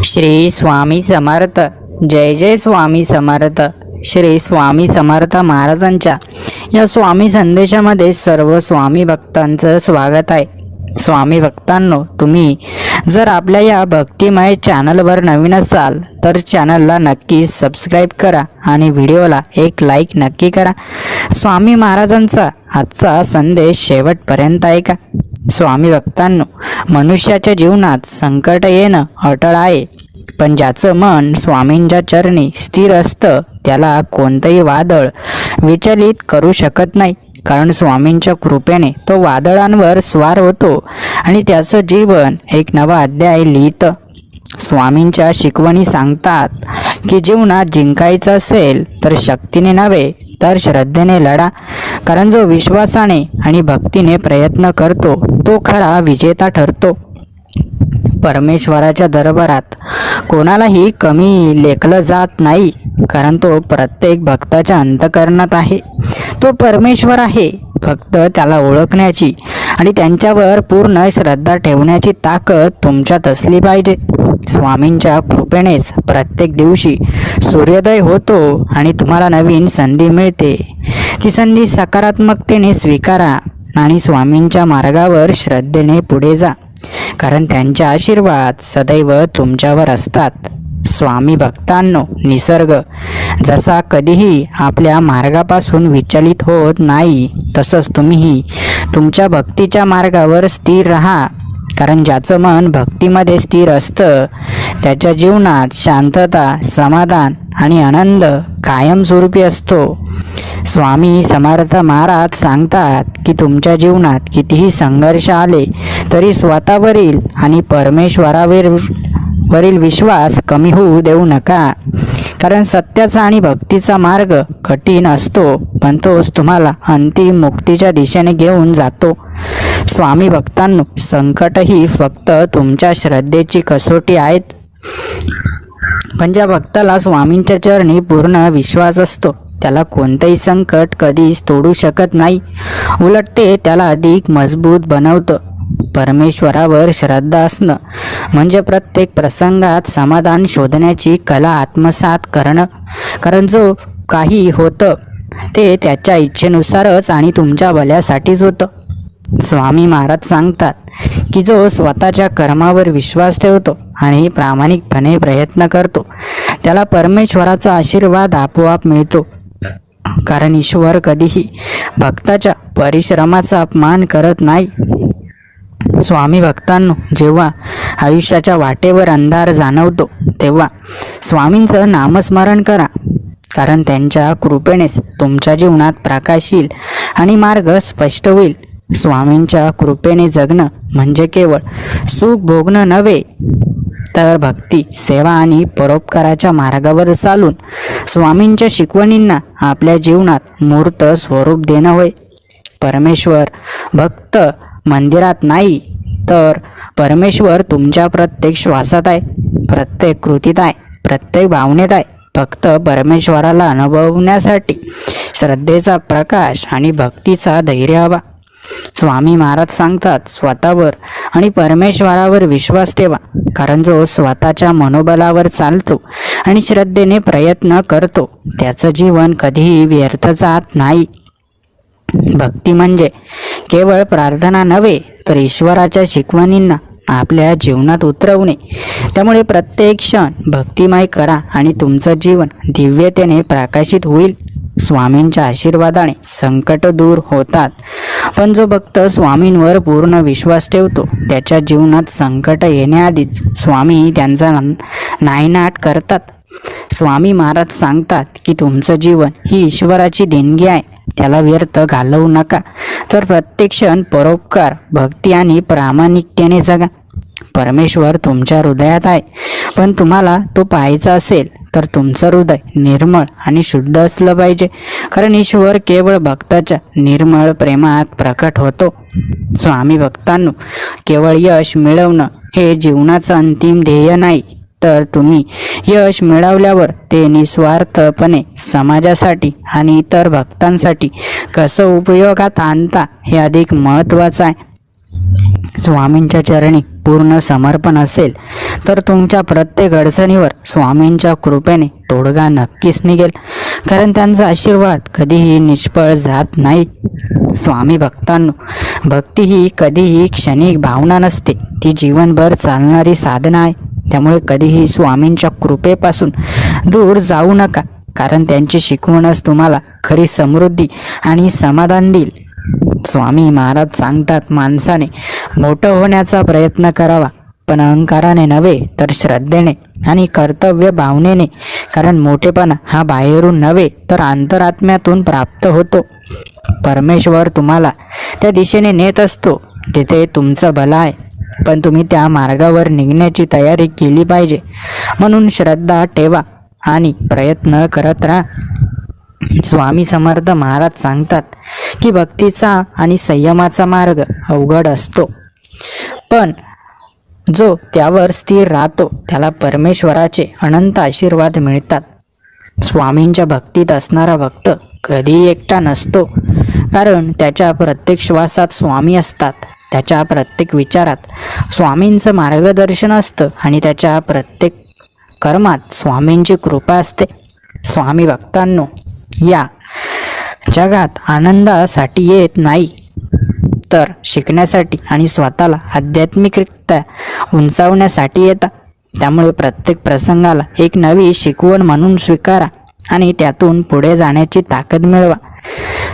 श्री स्वामी समर्थ. जय जय स्वामी समर्थ. श्री स्वामी समर्थ महाराजांच्या या स्वामी संदेशामध्ये सर्व स्वामी भक्तांचं स्वागत आहे. स्वामी भक्तांनो, तुम्ही जर आपल्या या भक्तिमय चॅनलवर नवीन असाल तर चॅनलला नक्की सबस्क्राईब करा आणि व्हिडिओला एक लाईक नक्की करा. स्वामी महाराजांचा आजचा संदेश शेवटपर्यंत ऐका. स्वामी भक्तांनो, मनुष्याच्या जीवनात संकट येणं अटळ आहे, पण ज्याचं मन स्वामींच्या चरणी स्थिर असतं त्याला कोणतंही वादळ विचलित करू शकत नाही. कारण स्वामींच्या कृपेने तो वादळांवर स्वार होतो आणि त्याचं जीवन एक नवा अध्याय लिहितं. स्वामींच्या शिकवणी सांगतात की जीवनात जिंकायचं असेल तर शक्तीने नव्हे तर श्रद्धेने लढा. कारण जो विश्वासाने आणि भक्तीने प्रयत्न करतो तो खरा विजेता ठरतो. परमेश्वराच्या दरबारात कोणालाही कमी लेखलं जात नाही, कारण तो प्रत्येक भक्ताच्या अंतःकरणात आहे. तो परमेश्वर आहे. फक्त त्याला ओळखण्याची आणि त्यांच्यावर पूर्ण श्रद्धा ठेवण्याची ताकद तुमच्यात असली पाहिजे. स्वामींच्या कृपेनेच प्रत्येक दिवशी सूर्योदय होतो आणि तुम्हाला नवीन संधी मिळते. ती संधी सकारात्मकतेने स्वीकारा आणि स्वामींच्या मार्गावर श्रद्धेने पुढे जा, कारण त्यांचे आशीर्वाद सदैव तुमच्यावर असतात. स्वामी भक्तांनो, निसर्ग जसा कधीही आपल्या मार्गापासून विचलित होत नाही, तसंच तुम्हीही तुमच्या भक्तीच्या मार्गावर स्थिर राहा. कारण ज्याचं मन भक्तीमध्ये स्थिर असतं त्याच्या जीवनात शांतता, समाधान आणि आनंद कायमस्वरूपी असतो. स्वामी समर्थ महाराज सांगतात की तुमच्या जीवनात कितीही संघर्ष आले तरी स्वतःवरील आणि परमेश्वरावरील विश्वास कमी होऊ देऊ नका. कारण सत्याचा आणि भक्तीचा मार्ग कठीण असतो, पण तोच तुम्हाला अंतिम मुक्तीच्या दिशेने घेऊन जातो. स्वामी भक्तांनो, संकट ही फक्त तुमच्या श्रद्धेची कसोटी आहेत. पण ज्या भक्ताला स्वामींच्या चरणी पूर्ण विश्वास असतो त्याला कोणतंही संकट कधीच तोडू शकत नाही. उलट ते त्याला अधिक मजबूत बनवतं. परमेश्वरावर श्रद्धा असणं म्हणजे प्रत्येक प्रसंगात समाधान शोधण्याची कला आत्मसात करणं. कारण जो काही होतं ते त्याच्या इच्छेनुसारच आणि तुमच्या भल्यासाठीच होतं. स्वामी महाराज सांगतात की जो स्वतःच्या कर्मावर विश्वास ठेवतो आणि प्रामाणिकपणे प्रयत्न करतो त्याला परमेश्वराचा आशीर्वाद आपोआप मिळतो. कारण ईश्वर कधीही भक्ताच्या परिश्रमाचा अपमान करत नाही. स्वामी भक्तांनो, जेव्हा आयुष्याच्या वाटेवर अंधार जाणवतो तेव्हा स्वामींचं नामस्मरण करा, कारण त्यांच्या कृपेनेच तुमच्या जीवनात प्रकाश येईल आणि मार्ग स्पष्ट होईल. स्वामींच्या कृपेने जगणं म्हणजे केवळ सुख भोगणं नव्हे, तर भक्ती, सेवा आणि परोपकाराच्या मार्गावर चालून स्वामींच्या शिकवणींना आपल्या जीवनात मूर्त स्वरूप देणं होय. परमेश्वर भक्त मंदिरात नाही, तर परमेश्वर तुमच्या प्रत्येक श्वासात आहे, प्रत्येक कृतीत आहे, प्रत्येक भावनेत आहे. फक्त परमेश्वराला अनुभवण्यासाठी श्रद्धेचा प्रकाश आणि भक्तीचा धैर्य हवा. स्वामी महाराज सांगतात, स्वतःवर आणि परमेश्वरावर विश्वास ठेवा. कारण जो स्वतःच्या मनोबलावर चालतो आणि श्रद्धेने प्रयत्न करतो त्याचं जीवन कधीही व्यर्थ जात नाही. भक्ती म्हणजे केवळ प्रार्थना नव्हे, तर ईश्वराच्या शिकवणींना आपल्या जीवनात उतरवणे. त्यामुळे प्रत्येक क्षण भक्तिमय करा आणि तुमचं जीवन दिव्यतेने प्रकाशित होईल. स्वामींच्या आशीर्वादाने संकट दूर होतात, पण जो भक्त स्वामींवर पूर्ण विश्वास ठेवतो त्याच्या जीवनात संकट येण्याआधीच स्वामी त्यांचा नायनाट करतात. स्वामी महाराज सांगतात की तुमचं जीवन ही ईश्वराची देणगी आहे, त्याला व्यर्थ घालवू नका, तर प्रत्येक क्षण परोपकार, भक्ती आणि प्रामाणिकतेने जगा. परमेश्वर तुमच्या हृदयात आहे, पण तुम्हाला तो पाहायचा असेल तर तुमचं हृदय निर्मळ आणि शुद्ध असलं पाहिजे. कारण ईश्वर केवळ भक्ताच्या निर्मळ प्रेमात प्रकट होतो. स्वामी भक्तांनो, केवळ यश मिळवणं हे जीवनाचं अंतिम ध्येय नाही, तर तुम्ही यश मिळवल्यावर ते निस्वार्थपणे समाजासाठी आणि इतर भक्तांसाठी कसं उपयोगात आणता हे अधिक महत्त्वाचं आहे. स्वामींच्या चरणी पूर्ण समर्पण असेल तर तुमच्या प्रत्येक अडचणीवर स्वामींच्या कृपेने तोडगा नक्कीच निघेल, कारण त्यांचा आशीर्वाद कधीही निष्फळ जात नाही. स्वामी भक्तांनो, भक्ती ही कधीही क्षणिक भावना नसते, ती जीवनभर चालणारी साधना आहे. त्यामुळे कधीही स्वामींच्या कृपेपासून दूर जाऊ नका, कारण त्यांची शिकवणच तुम्हाला खरी समृद्धी आणि समाधान देईल. स्वामी महाराज सांगतात, माणसाने मोठं होण्याचा प्रयत्न करावा, पण अहंकाराने नव्हे तर श्रद्धेने आणि कर्तव्य भावनेने, कारण मोठेपणा हा बाहेरून नव्हे तर अंतरात्म्यातून प्राप्त होतो. परमेश्वर तुम्हाला त्या दिशेने नेत असतो जिथे तुमचं भलं आहे, पण तुम्ही त्या मार्गावर निघण्याची तयारी केली पाहिजे. म्हणून श्रद्धा ठेवा आणि प्रयत्न करत राहा. स्वामी समर्थ महाराज सांगतात की भक्तीचा आणि संयमाचा मार्ग अवघड असतो, पण जो त्यावर स्थिर राहतो त्याला परमेश्वराचे अनंत आशीर्वाद मिळतात. स्वामींच्या भक्तीत असणारा भक्त कधीही एकटा नसतो, कारण त्याच्या प्रत्येक श्वासात स्वामी असतात, त्याच्या प्रत्येक विचारात स्वामींचं मार्गदर्शन असतं आणि त्याच्या प्रत्येक कर्मात स्वामींची कृपा असते. स्वामी भक्तांनो, या जगात आनंदासाठी येत नाही तर शिकण्यासाठी आणि स्वतःला आध्यात्मिकरित्या उंचावण्यासाठी येतात. त्यामुळे प्रत्येक प्रसंगाला एक नवी शिकवण म्हणून स्वीकारा आणि त्यातून पुढे जाण्याची ताकद मिळवा.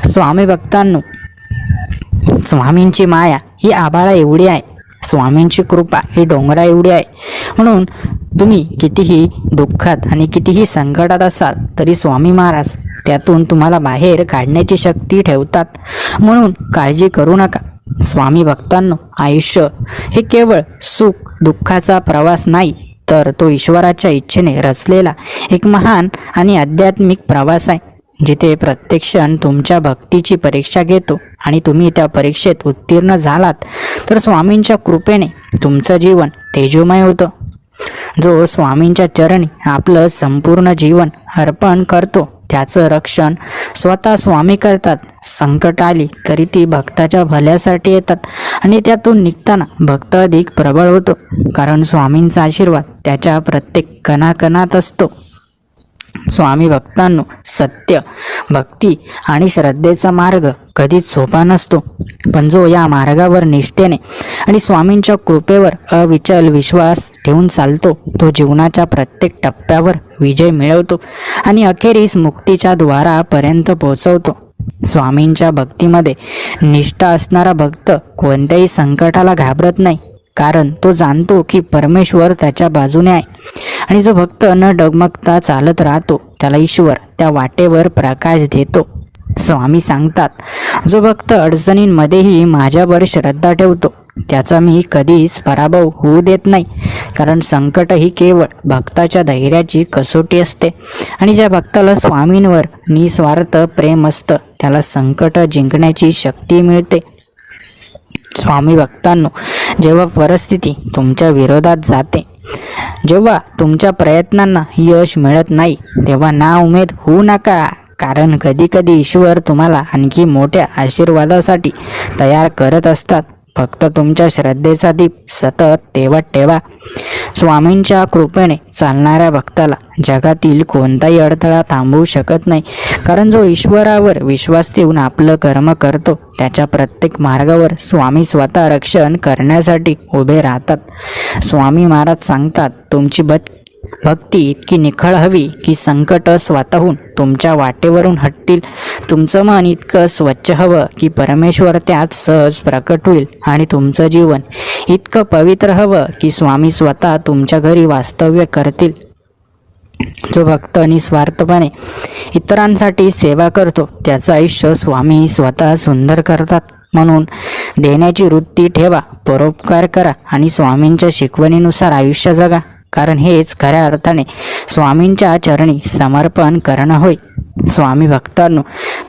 स्वामी भक्तांनो, स्वामींची माया ही आभाळा एवढी आहे, स्वामींची कृपा ही डोंगरा एवढी आहे. म्हणून तुम्ही कितीही दुःखात आणि कितीही संकटात असाल तरी स्वामी महाराज त्यातून तुम्हाला बाहेर काढण्याची शक्ती ठेवतात. म्हणून काळजी करू नका. स्वामी भक्तांनो, आयुष्य हे केवळ सुख दुःखाचा प्रवास नाही, तर तो ईश्वराच्या इच्छेने रचलेला एक महान आणि आध्यात्मिक प्रवास आहे, जिथे प्रत्येक क्षण तुमच्या भक्तीची परीक्षा घेतो आणि तुम्ही त्या परीक्षेत उत्तीर्ण झालात तर स्वामींच्या कृपेने तुमचं जीवन तेजोमय होतं. जो स्वामींच्या चरणी आपलं संपूर्ण जीवन अर्पण करतो त्याचं रक्षण स्वतः स्वामी करतात. संकट आली तरी ती भक्ताच्या भल्यासाठी येतात आणि त्यातून निघताना भक्त अधिक प्रबळ होतो, कारण स्वामींचा आशीर्वाद त्याच्या प्रत्येक कणाकणात असतो. स्वामी भक्तांनो, सत्य, भक्ती आणि श्रद्धेचा मार्ग कधीच सोपा नसतो, पण जो या मार्गावर निष्ठेने आणि स्वामींच्या कृपेवर अविचल विश्वास ठेवून चालतो तो जीवनाच्या प्रत्येक टप्प्यावर विजय मिळवतो आणि अखेरीस मुक्तीच्या द्वारापर्यंत पोहोचवतो. स्वामींच्या भक्तीमध्ये निष्ठा असणारा भक्त कोणत्याही संकटाला घाबरत नाही, कारण तो जाणतो की परमेश्वर त्याच्या बाजूने आहे. आणि जो भक्त न डगमगता चालत राहतो त्याला ईश्वर त्या वाटेवर प्रकाश देतो. स्वामी सांगतात, जो भक्त अडचणींमध्येही माझ्यावर श्रद्धा ठेवतो त्याचा मी कधीच पराभव होऊ देत नाही, कारण संकट ही केवळ भक्ताच्या धैर्याची कसोटी असते. आणि ज्या भक्ताला स्वामींवर निस्वार्थ प्रेम असतं त्याला संकट जिंकण्याची शक्ती मिळते. स्वामी भक्तांनो, जेव्हा परिस्थिती तुमच्या विरोधात जाते, जेव्हा तुमच्या प्रयत्नांना यश मिळत नाही, तेव्हा नाउमेद होऊ नका, कारण कधीकधी ईश्वर तुम्हाला आणखी मोठ्या आशीर्वादासाठी तयार करत असतात. फक्त तुमच्या श्रद्धेचा दीप सतत तेवत ठेवा. स्वामींच्या कृपेने चालणाऱ्या भक्ताला जगातील कोणताही अडथळा थांबवू शकत नाही, कारण जो ईश्वरावर विश्वास ठेवून आपलं कर्म करतो त्याच्या प्रत्येक मार्गावर स्वामी स्वतः रक्षण करण्यासाठी उभे राहतात. स्वामी महाराज सांगतात, तुमची भक्ती इतकी निखळ हवी की संकट स्वतःहून तुमच्या वाटेवरून हटतील. तुमचं मन इतकं स्वच्छ हवं की परमेश्वर त्यात सहज प्रकट होईल. आणि तुमचं जीवन इतकं पवित्र हवं की स्वामी स्वतः तुमच्या घरी वास्तव्य करतील. जो भक्त निस्वार्थपणे इतरांसाठी सेवा करतो त्याचं आयुष्य स्वामी स्वतः सुंदर करतात. म्हणून देण्याची वृत्ती ठेवा, परोपकार करा आणि स्वामींच्या शिकवणीनुसार आयुष्य जगा, कारण हेच खऱ्या अर्थाने स्वामींच्या चरणी समर्पण करणं होय. स्वामी भक्तांनो,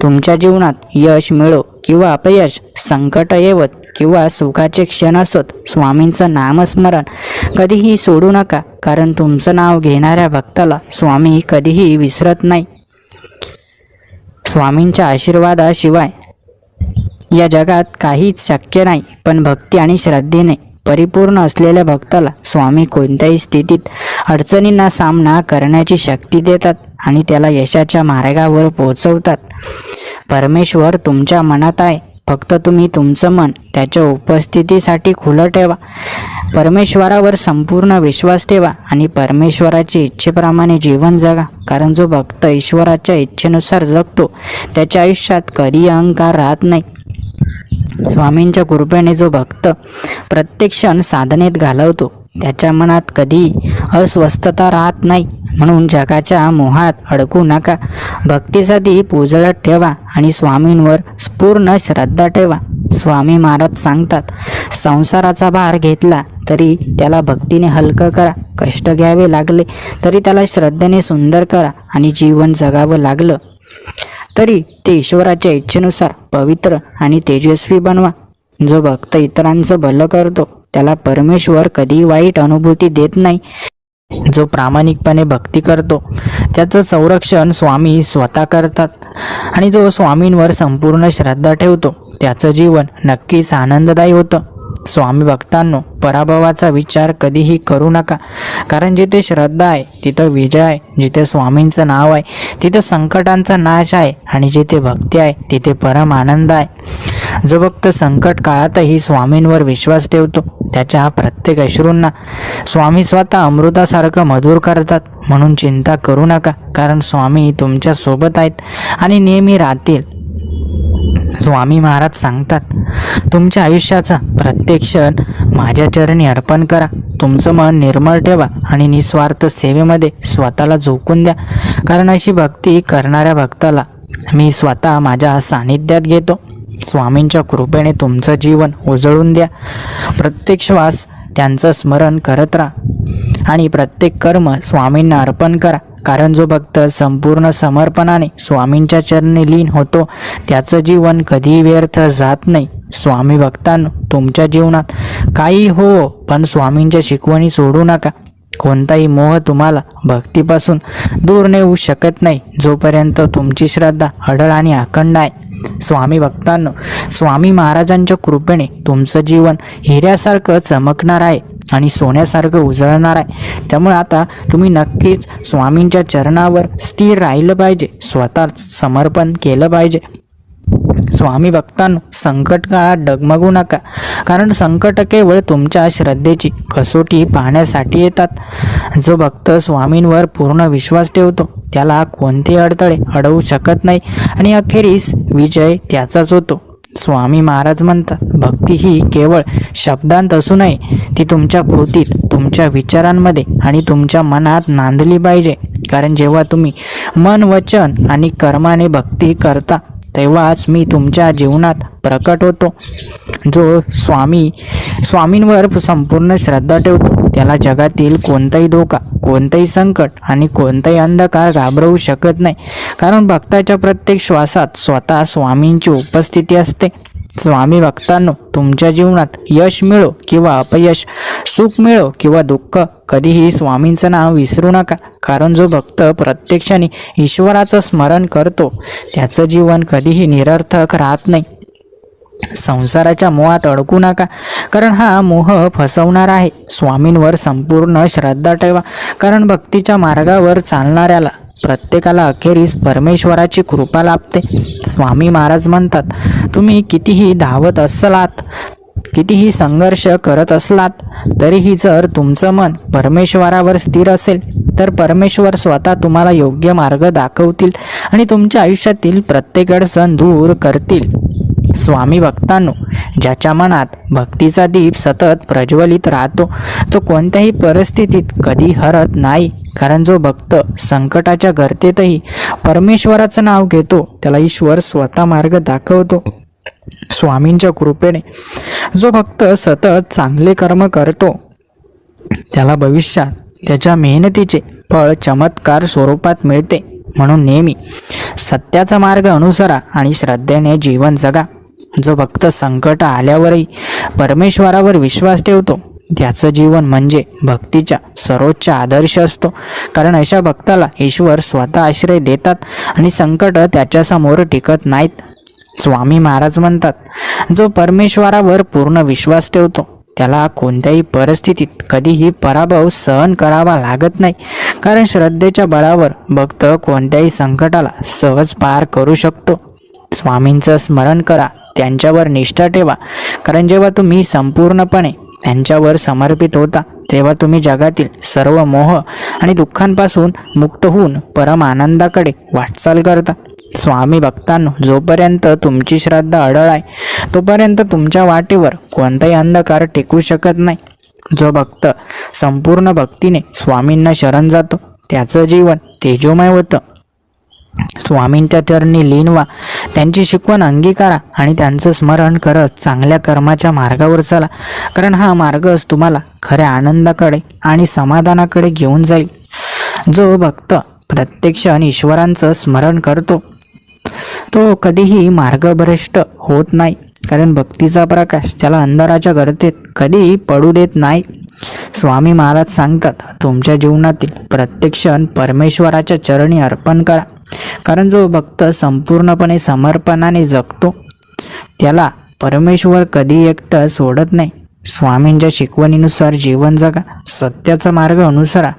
तुमच्या जीवनात यश मिळो किंवा अपयश, संकट येवत किंवा सुखाचे क्षण असोत, स्वामींचं नामस्मरण कधीही सोडू नका, कारण तुमचं नाव घेणाऱ्या भक्ताला स्वामी कधीही विसरत नाही. स्वामींच्या आशीर्वादाशिवाय या जगात काहीच शक्य नाही, पण भक्ती आणि श्रद्धेने परिपूर्ण असलेल्या भक्ताला स्वामी कोणत्याही स्थितीत अडचणींना सामना करण्याची शक्ती देतात आणि त्याला यशाच्या मार्गावर पोहोचवतात. परमेश्वर तुमच्या मनात आहे, फक्त तुम्ही तुमचं मन त्याच्या उपस्थितीसाठी खुलं ठेवा. परमेश्वरावर संपूर्ण विश्वास ठेवा आणि परमेश्वराच्या इच्छेप्रमाणे जीवन जगा. कारण जो भक्त ईश्वराच्या इच्छेनुसार जगतो त्याच्या आयुष्यात कधी अहंकार राहत नाही. स्वामींच्या कृपेने जो भक्त प्रत्येक क्षण साधनेत घालवतो त्याच्या मनात कधी अस्वस्थता राहत नाही. म्हणून जगाच्या मोहात अडकू नका. भक्तीचा दीप उजळत ठेवा आणि स्वामींवर पूर्ण श्रद्धा ठेवा. स्वामी महाराज सांगतात, संसाराचा भार घेतला तरी त्याला भक्तीने हलकं करा. कष्ट घ्यावे लागले तरी त्याला श्रद्धेने सुंदर करा आणि जीवन जगावं लागलं तरी ते ईश्वराच्या इच्छेनुसार पवित्र आणि तेजस्वी बनवा. जो भक्त इतरांचं भलं करतो त्याला परमेश्वर कधी वाईट अनुभूती देत नाही. जो प्रामाणिकपणे भक्ती करतो त्याचं संरक्षण स्वामी स्वतः करतात आणि जो स्वामींवर संपूर्ण श्रद्धा ठेवतो त्याचं जीवन नक्कीच आनंददायी होतं. स्वामी भक्तांनो, पराभवाचा विचार कधीही करू नका. कारण जिथे श्रद्धा आहे तिथं विजय आहे. जिथे स्वामींचं नाव आहे तिथं संकटांचा नाश आहे आणि जिथे भक्ती आहे तिथे परम आनंद आहे. जो भक्त संकट काळातही स्वामींवर विश्वास ठेवतो त्याच्या प्रत्येक अश्रूंना स्वामी स्वतः अमृतासारखं मधुर करतात. म्हणून चिंता करू नका, कारण स्वामी तुमच्या सोबत आहेत आणि नेहमी राहतील. स्वामी महाराज सांगतात, तुमच्या आयुष्याचा प्रत्येक क्षण माझ्या चरणी अर्पण करा. तुमचं मन निर्मळ ठेवा आणि निस्वार्थ सेवेमध्ये स्वतःला झोकून द्या. कारण अशी भक्ती करणाऱ्या भक्ताला मी स्वतः माझ्या सानिध्यात घेतो. स्वामींच्या कृपेने तुमचं जीवन उजळून द्या. प्रत्येक श्वास त्यांचं स्मरण करत राहा आणि प्रत्येक कर्म स्वामींना अर्पण करा. कारण जो भक्त संपूर्ण समर्पणाने स्वामींच्या चरणी लीन होतो त्याचं जीवन कधीही व्यर्थ जात नाही. स्वामी भक्तांनो, तुमच्या जीवनात काही हो, पण स्वामींच्या शिकवणी सोडू नका. कोणताही मोह तुम्हाला भक्तीपासून दूर नेऊ शकत नाही जोपर्यंत तुमची श्रद्धा अढळ आणि अखंड आहे. स्वामी भक्तांनो, स्वामी महाराजांच्या कृपेने तुमचं जीवन हिऱ्यासारखं चमकणार आहे आणि सोन्यासारखं उजळणार आहे. त्यामुळे आता तुम्ही नक्कीच स्वामींच्या चरणावर स्थिर राहिलं पाहिजे, स्वतः समर्पण केलं पाहिजे. स्वामी भक्तांनो, संकट काळात डगमगू नका. कारण संकट केवळ तुमच्या श्रद्धेची कसोटी पाहण्यासाठी येतात. जो भक्त स्वामींवर पूर्ण विश्वास ठेवतो त्याला कोणते अडथळे अडवू शकत नाही आणि अखेरीस विजय त्याचाच होतो. स्वामी महाराज म्हणतात, भक्ती ही केवळ शब्दांत असू नये, ती तुमच्या कृतीत, तुमच्या विचारांमध्ये आणि तुमच्या मनात नांदली पाहिजे. कारण जेव्हा तुम्ही मन, वचन आणि कर्माने भक्ती करता तेव्हाच मी तुमच्या जीवनात प्रकट होतो. जो स्वामींवर संपूर्ण श्रद्धा ठेवतो त्याला जगातील कोणताही धोका, कोणताही संकट आणि कोणताही अंधकार घाबरवू शकत नाही. कारण भक्ताच्या प्रत्येक श्वासात स्वतः स्वामींची उपस्थिती असते. स्वामी भक्तांनो, तुमच्या जीवनात यश मिळो किंवा अपयश, सुख मिळो किंवा दुःख, कधीही स्वामींचं नाव विसरू नका. कारण जो भक्त प्रत्येक क्षणी ईश्वराचं स्मरण करतो त्याचं जीवन कधीही निरर्थक राहत नाही. संसाराच्या मोहात अडकू नका, कारण हा मोह फसवणार आहे. स्वामींवर संपूर्ण श्रद्धा ठेवा. कारण भक्तीच्या मार्गावर चालणाऱ्याला प्रत्येकाला अखेरीस परमेश्वराची कृपा लाभते. स्वामी महाराज म्हणतात, तुम्ही कितीही धावत असलात, कितीही संघर्ष करत असलात तरीही जर तुमचं मन परमेश्वरावर स्थिर असेल तर परमेश्वर स्वतः तुम्हाला योग्य मार्ग दाखवतील आणि तुमच्या आयुष्यातील प्रत्येक अडचण दूर करतील. स्वामी भक्तांनो, ज्याच्या मनात भक्तीचा दीप सतत प्रज्वलित राहतो तो कोणत्याही परिस्थितीत कधी हरत नाही. कारण जो भक्त संकटाच्या गर्तेतही परमेश्वराचं नाव घेतो त्याला ईश्वर स्वतः मार्ग दाखवतो. स्वामींच्या कृपेने जो भक्त सतत चांगले कर्म करतो त्याला भविष्यात त्याच्या मेहनतीचे फळ चमत्कार स्वरूपात मिळते. म्हणून नेहमी सत्याचा मार्ग अनुसरा आणि श्रद्धेने जीवन जगा. जो भक्त संकट आल्यावरही परमेश्वरावर विश्वास ठेवतो त्याचं जीवन म्हणजे भक्तीचा सर्वोच्च आदर्श असतो. कारण अशा भक्ताला ईश्वर स्वतः आश्रय देतात आणि संकट त्याच्यासमोर टिकत नाहीत. स्वामी महाराज म्हणतात, जो परमेश्वरावर पूर्ण विश्वास ठेवतो त्याला कोणत्याही परिस्थितीत कधीही पराभव सहन करावा लागत नाही. कारण श्रद्धेच्या बळावर भक्त कोणत्याही संकटाला सहज पार करू शकतो. स्वामींचं स्मरण करा, त्यांच्यावर निष्ठा ठेवा. कारण जेव्हा तुम्ही संपूर्णपणे त्यांच्यावर समर्पित होता तेव्हा तुम्ही जगातील सर्व मोह आणि दुःखांपासून मुक्त होऊन परम आनंदाकडे वाटचाल करता. स्वामी भक्तांनो, जोपर्यंत तुमची श्रद्धा अढळ आहे तोपर्यंत तुमच्या वाटेवर कोणताही अंधकार टिकू शकत नाही. जो भक्त संपूर्ण भक्तीने स्वामींना शरण जातो त्याचं जीवन तेजोमय होतं. स्वामींच्या चरणी लीन व्हा, त्यांची शिकवण अंगीकारा आणि त्यांचं स्मरण करत चांगल्या कर्माच्या मार्गावर चला. कारण हा मार्गच तुम्हाला खऱ्या आनंदाकडे आणि समाधानाकडे घेऊन जाईल. जो भक्त प्रत्येक क्षण ईश्वरांचं स्मरण करतो तो कधीही मार्गभ्रष्ट होत नाही. कारण भक्तीचा प्रकाश त्याला अंधाराच्या गर्तेत कधीही पडू देत नाही. स्वामी महाराज सांगतात, तुमच्या जीवनातील प्रत्येक क्षण परमेश्वराच्या चरणी अर्पण करा. कारण जो भक्त संपूर्णपणे समर्पणाने जगतो त्याला परमेश्वर कधी एकटं सोडत नाही. स्वामींच्या शिकवणीनुसार जीवन जगा, सत्याचा मार्ग अनुसरा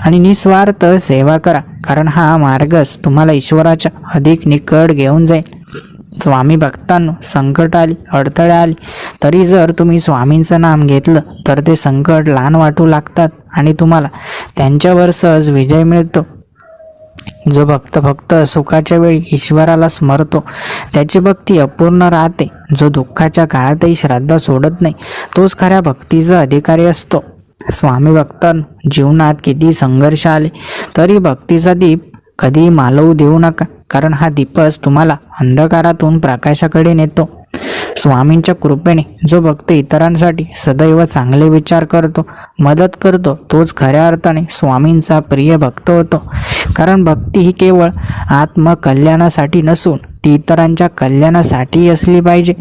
आणि निस्वार्थ सेवा करा. कारण हा मार्गच तुम्हाला ईश्वराच्या अधिक निकट घेऊन जाईल. स्वामी भक्तांनो, संकट आली, अडथळे आली तरी जर तुम्ही स्वामींचं नाम घेतलं तर ते संकट लहान वाटू लागतात आणि तुम्हाला त्यांच्यावर सहज विजय मिळतो. जो भक्त फक्त सुखाच्या वेळी ईश्वराला स्मरतो त्याची भक्ती अपूर्ण राहते. जो दुःखाच्या काळातही श्रद्धा सोडत नाही तोच खऱ्या भक्तीचा अधिकारी असतो. स्वामी भक्तांनो, जीवनात किती संघर्ष आले तरी भक्तीचा दीप कधी मालवू देऊ नका. कारण हा दीपच तुम्हाला अंधकारातून प्रकाशाकडे नेतो. स्वामींच्या कृपेने जो भक्त इतरांसाठी सदैव चांगले विचार करतो, मदत करतो, तोच खऱ्या अर्थाने स्वामींचा प्रिय भक्त होतो. कारण भक्ती ही केवळ आत्मकल्याणासाठी नसून ती इतरांच्या कल्याणासाठी असली पाहिजे.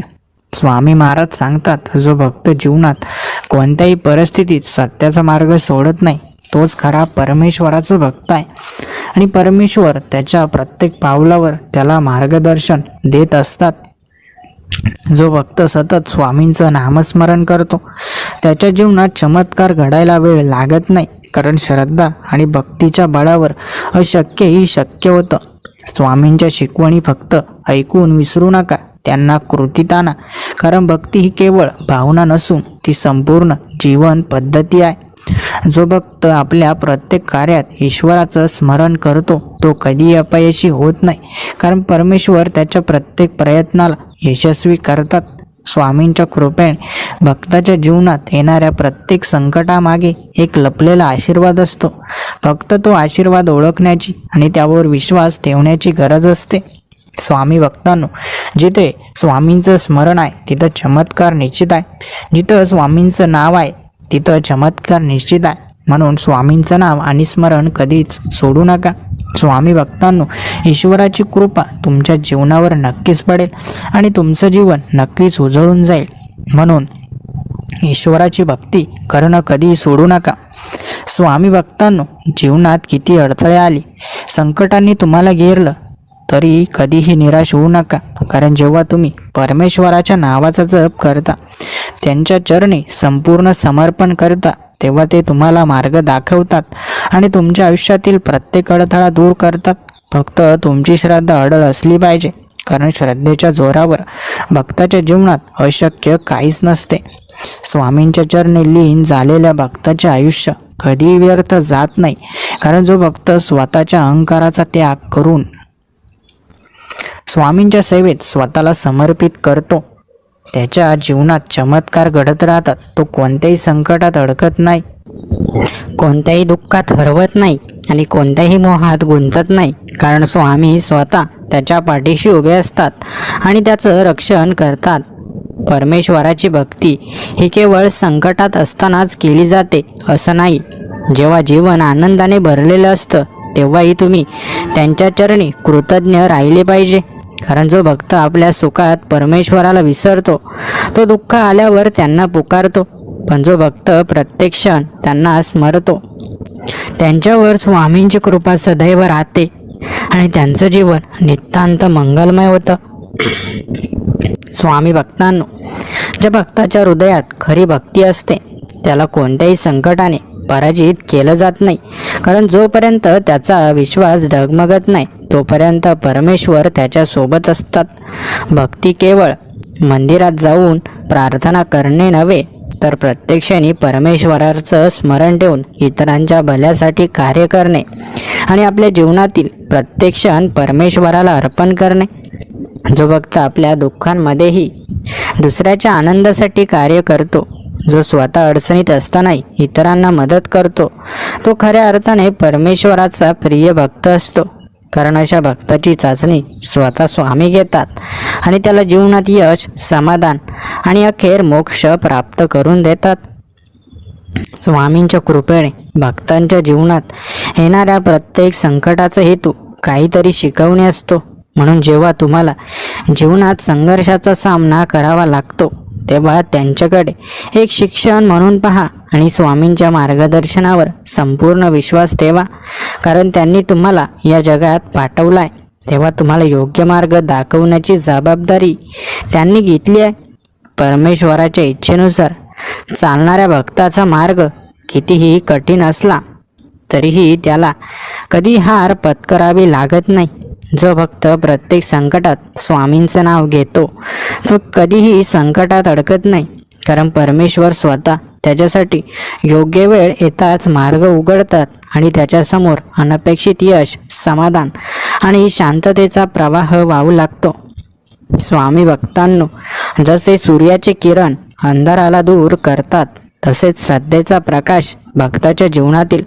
स्वामी महाराज सांगतात, जो भक्त जीवनात कोणत्याही परिस्थितीत सत्याचा मार्ग सोडत नाही तोच खरा परमेश्वराचा भक्त आहे. आणि परमेश्वर त्याच्या प्रत्येक पावलावर त्याला मार्गदर्शन देत असतात. जो भक्त सतत स्वामींचं नामस्मरण करतो त्याच्या जीवनात चमत्कार घडायला वेळ लागत नाही. कारण श्रद्धा आणि भक्तीच्या बळावर अशक्यही शक्य होतं. स्वामींच्या शिकवणी फक्त ऐकून विसरू नका, त्यांना कृतीत आणा. कारण भक्ती ही केवळ भावना नसून ती संपूर्ण जीवन पद्धती आहे. जो भक्त आपल्या प्रत्येक कार्यात ईश्वराचं स्मरण करतो तो कधी अपयशी होत नाही. कारण परमेश्वर त्याच्या प्रत्येक प्रयत्नाला यशस्वी करतात. स्वामींच्या कृपेने भक्ताच्या जीवनात येणाऱ्या प्रत्येक संकटामागे एक लपलेला आशीर्वाद असतो. फक्त तो आशीर्वाद ओळखण्याची आणि त्यावर विश्वास ठेवण्याची गरज असते. स्वामी भक्तांनो, जिथे स्वामींचं स्मरण आहे तिथं चमत्कार निश्चित आहे. जिथं स्वामींचं नाव आहे तिथं चमत्कार निश्चित आहे. म्हणून स्वामींचं नाव आणि स्मरण कधीच सोडू नका. स्वामी भक्तांनो, ईश्वराची कृपा तुमच्या जीवनावर नक्कीच पडेल आणि तुमचं जीवन नक्कीच उजळून जाईल. म्हणून ईश्वराची भक्ती करणं कधी सोडू नका. स्वामी भक्तांनो, जीवनात किती अडथळे आली, संकटांनी तुम्हाला घेरलं तरी कधीही निराश होऊ नका. कारण जेव्हा तुम्ही परमेश्वराच्या नावाचा जप करता, त्यांच्या चरणी संपूर्ण समर्पण करता, तेव्हा ते तुम्हाला मार्ग दाखवतात आणि तुमच्या आयुष्यातील प्रत्येक अडथळा दूर करतात. फक्त तुमची श्रद्धा अढळ असली पाहिजे. कारण श्रद्धेच्या जोरावर भक्ताच्या जीवनात अशक्य काहीच नसते. स्वामींच्या चरणी लीन झालेल्या भक्ताचे आयुष्य कधीही व्यर्थ जात नाही. कारण जो भक्त स्वतःच्या अहंकाराचा त्याग करून स्वामींच्या सेवेत स्वतःला समर्पित करतो त्याच्या जीवनात चमत्कार घडत राहतात. तो कोणत्याही संकटात अडकत नाही, कोणत्याही दुःखात हरवत नाही आणि कोणत्याही मोहात गुंतत नाही. कारण स्वामी स्वतः त्याच्या पाठीशी उभे असतात आणि त्याचं रक्षण करतात. परमेश्वराची भक्ती ही केवळ संकटात असतानाच केली जाते असं नाही. जेव्हा जीवन आनंदाने भरलेलं असतं तेव्हाही तुम्ही त्यांच्या चरणी कृतज्ञ राहिले पाहिजे. कारण जो भक्त आपल्या सुखात परमेश्वराला विसरतो तो दुःख आल्यावर त्यांना पुकारतो. पण जो भक्त प्रत्येक क्षण त्यांना स्मरतो त्यांच्यावर स्वामींची कृपा सदैव राहते आणि त्यांचं जीवन नितांत मंगलमय होतं. स्वामी भक्तांनो, ज्या भक्ताच्या हृदयात खरी भक्ती असते त्याला कोणत्याही संकटाने पराजित केलं जात नाही. कारण जोपर्यंत त्याचा विश्वास डगमगत नाही तोपर्यंत परमेश्वर त्याच्यासोबत असतात. भक्ती केवळ मंदिरात जाऊन प्रार्थना करणे नव्हे तर प्रत्यक्षाने परमेश्वराचं स्मरण ठेवून इतरांच्या भल्यासाठी कार्य करणे आणि आपल्या जीवनातील प्रत्येक क्षण परमेश्वराला अर्पण करणे. जो भक्त आपल्या दुःखांमध्येही दुसऱ्याच्या आनंदासाठी कार्य करतो, जो स्वतः अडचणीत असतानाही इतरांना मदत करतो, तो खऱ्या अर्थाने परमेश्वराचा प्रिय भक्त असतो. कारण अशा भक्ताची चाचणी स्वतः स्वामी घेतात आणि त्याला जीवनात यश, समाधान आणि अखेर मोक्ष प्राप्त करून देतात. स्वामींच्या कृपेने भक्तांच्या जीवनात येणाऱ्या प्रत्येक संकटाचा हेतू काहीतरी शिकवणे असतो. म्हणून जेव्हा तुम्हाला जीवनात संघर्षाचा सामना करावा लागतो तेव्हा त्यांच्याकडे एक शिक्षण म्हणून पहा आणि स्वामींच्या मार्गदर्शनावर संपूर्ण विश्वास ठेवा. कारण त्यांनी तुम्हाला या जगात पाठवलाय तेव्हा तुम्हाला योग्य मार्ग दाखवण्याची जबाबदारी त्यांनी घेतली आहे. परमेश्वराच्या इच्छेनुसार चालणाऱ्या भक्ताचा मार्ग कितीही कठीण असला तरीही त्याला कधी हार पत्करावी लागत नाही. जो भक्त प्रत्येक संकटात स्वामींचं नाव घेतो तो कधीही संकटात अडकत नाही. कारण परमेश्वर स्वतः त्याच्यासाठी योग्य वेळ येताच मार्ग उघडतात आणि त्याच्यासमोर अनपेक्षित यश, समाधान आणि शांततेचा प्रवाह वाहू लागतो. स्वामी भक्तांनो, जसे सूर्याचे किरण अंधाराला दूर करतात तसेच श्रद्धेचा प्रकाश भक्ताच्या जीवनातील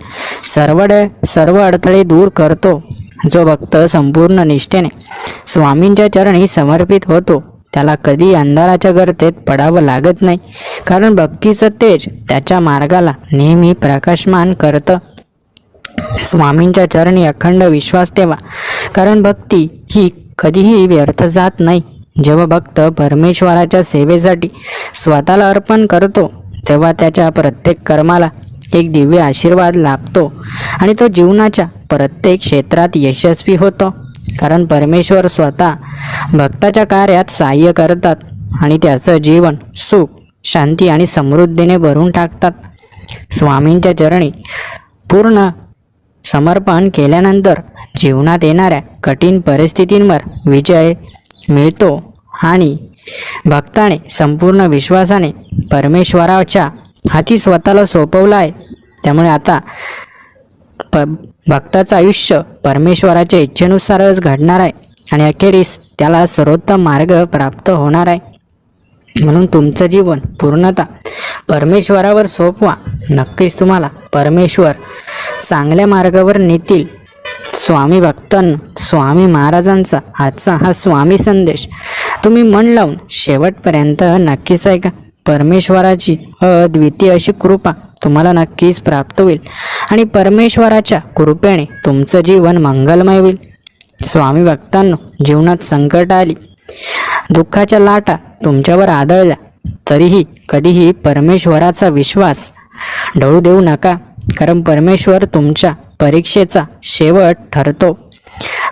सर्व अडथळे दूर करतो. जो भक्त संपूर्ण निष्ठेने स्वामींच्या चरणी समर्पित होतो त्याला कधी अंधाराच्या गर्तेत पडावं लागत नाही. कारण भक्तीचं तेज त्याच्या मार्गाला नेहमी प्रकाशमान करतं. स्वामींच्या चरणी अखंड विश्वास ठेवा, कारण भक्ती ही कधीही व्यर्थ जात नाही. जेव्हा भक्त परमेश्वराच्या सेवेसाठी स्वतःला अर्पण करतो तेव्हा त्याच्या प्रत्येक कर्माला एक दिव्य आशीर्वाद लाभतो आणि तो जीवनाच्या प्रत्येक क्षेत्रात यशस्वी होतो. कारण परमेश्वर स्वतः भक्ताच्या कार्यात सहाय्य करतात आणि त्याचं जीवन सुख, शांती आणि समृद्धीने भरून टाकतात. स्वामींच्या चरणी पूर्ण समर्पण केल्यानंतर जीवनात येणाऱ्या कठीण परिस्थितींवर विजय मिळतो आणि भक्ताने संपूर्ण विश्वासाने परमेश्वराच्या हाती स्वतःला सोपवलं आहे. त्यामुळे आता भक्ताचं आयुष्य परमेश्वराच्या इच्छेनुसारच घडणार आहे आणि अखेरीस त्याला सर्वोत्तम मार्ग प्राप्त होणार आहे. म्हणून तुमचं जीवन पूर्णतः परमेश्वरावर सोपवा. नक्कीच तुम्हाला परमेश्वर चांगल्या मार्गावर नेतील. स्वामी भक्तांनो, स्वामी महाराजांचा आजचा हा स्वामी संदेश तुम्ही मन लावून शेवटपर्यंत नक्कीच ऐका. परमेश्वराची अद्वितीय अशी कृपा तुम्हाला नक्कीच प्राप्त होईल आणि परमेश्वराच्या कृपेने तुमचं जीवन मंगलमय होईल. स्वामी भक्तांनो, जीवनात संकट आली, दुःखाच्या लाटा तुमच्यावर आदळल्या तरीही कधीही परमेश्वराचा विश्वास ढळू देऊ नका. कारण परमेश्वर तुमच्या परीक्षेचा शेवट ठरतो